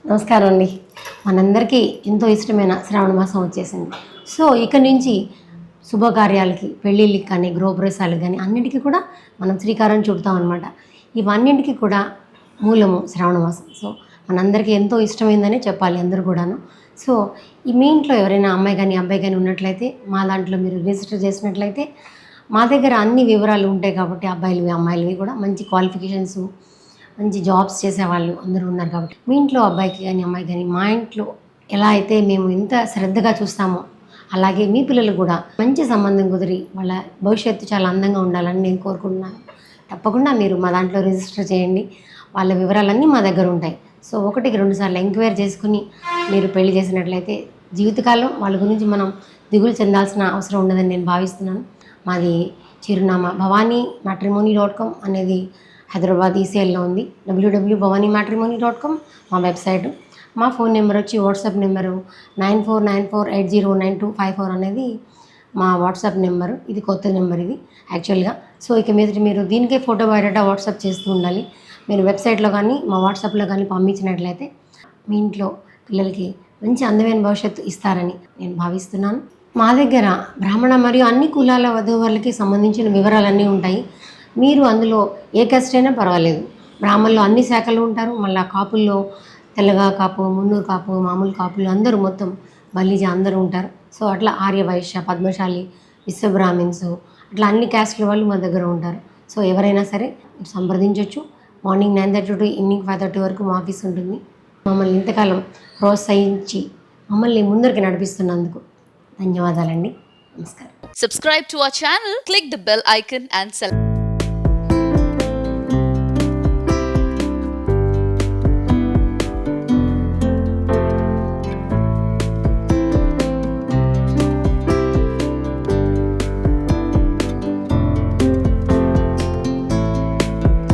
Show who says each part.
Speaker 1: నమస్కారం అండి. మనందరికీ ఎంతో ఇష్టమైన శ్రావణ మాసం వచ్చేసింది. సో, ఇక నుంచి శుభకార్యాలకి, పెళ్ళిళ్ళకి కానీ, గృహప్రవేశాలకు కానీ అన్నిటికీ కూడా మనం శ్రీకారం చుడతాం అనమాట. ఇవన్నింటికి కూడా మూలము శ్రావణ మాసం. సో, మనందరికీ ఎంతో ఇష్టమైందనే చెప్పాలి అందరూ కూడాను. సో, మీ ఇంట్లో ఎవరైనా అమ్మాయి కానీ, అబ్బాయి కానీ ఉన్నట్లయితే మా దాంట్లో మీరు రిజిస్టర్ చేసినట్లయితే మా దగ్గర అన్ని వివరాలు ఉంటాయి కాబట్టి అబ్బాయిలవి, అమ్మాయిలవి కూడా మంచి క్వాలిఫికేషన్సు మంచి జాబ్స్ చేసేవాళ్ళు అందరూ ఉన్నారు కాబట్టి మీ ఇంట్లో అబ్బాయికి కానీ అమ్మాయి కానీ మా ఇంట్లో ఎలా అయితే మేము ఇంత శ్రద్ధగా చూస్తామో అలాగే మీ పిల్లలు కూడా మంచి సంబంధం కుదిరి వాళ్ళ భవిష్యత్తు చాలా అందంగా ఉండాలని నేను కోరుకుంటున్నాను. తప్పకుండా మీరు మా దాంట్లో రిజిస్టర్ చేయండి. వాళ్ళ వివరాలన్నీ మా దగ్గర ఉంటాయి. సో 1-2 సార్లు ఎంక్వైరీ చేసుకుని మీరు పెళ్లి చేసినట్లయితే జీవితకాలం వాళ్ళ గురించి మనం దిగులు చెందాల్సిన అవసరం ఉండదని నేను భావిస్తున్నాను. మాది చిరునామా bhavani-matrimony.com అనేది హైదరాబాద్ ఈసీఎల్లో ఉంది. www.bhavani-matrimony.com మా వెబ్సైట్. మా ఫోన్ నెంబర్ వచ్చి వాట్సాప్ నెంబరు 9494809254 అనేది మా వాట్సాప్ నెంబరు. ఇది కొత్త నెంబర్ ఇది యాక్చువల్గా. సో ఇక మీద మీరు దీనికే ఫోటో బయోడేటా వాట్సాప్ చేస్తూ ఉండాలి. మీరు వెబ్సైట్లో కానీ మా వాట్సాప్లో కానీ పంపించినట్లయితే మీ ఇంట్లో పిల్లలకి మంచి అందమైన భవిష్యత్తు ఇస్తారని నేను భావిస్తున్నాను. మా దగ్గర బ్రాహ్మణ మరియు అన్ని కులాల వధూవరులకి సంబంధించిన వివరాలన్నీ ఉంటాయి. మీరు అందులో ఏ కాస్ట్ అయినా పర్వాలేదు. బ్రాహ్మణులు అన్ని శాఖలు ఉంటారు. మళ్ళీ కాపుల్లో తెల్లగా కాపు, మున్నూరు కాపు, మామూలు కాపులు అందరూ మొత్తం బలిజ అందరూ ఉంటారు. సో అట్లా ఆర్య వైశ్య, పద్మశాలి, విశ్వబ్రాహ్మిన్స్ అట్లా అన్ని క్యాస్ట్ల వాళ్ళు మా దగ్గర ఉంటారు. సో ఎవరైనా సరే మీరు సంప్రదించవచ్చు. మార్నింగ్ 9:30 to ఈవినింగ్ 5:30 వరకు మా ఆఫీస్ ఉంటుంది. మమ్మల్ని ఇంతకాలం ప్రోత్సహించి మమ్మల్ని ముందరికి నడిపిస్తున్నందుకు ధన్యవాదాలండి. నమస్కారం.
Speaker 2: Subscribe to our channel, click the bell icon and select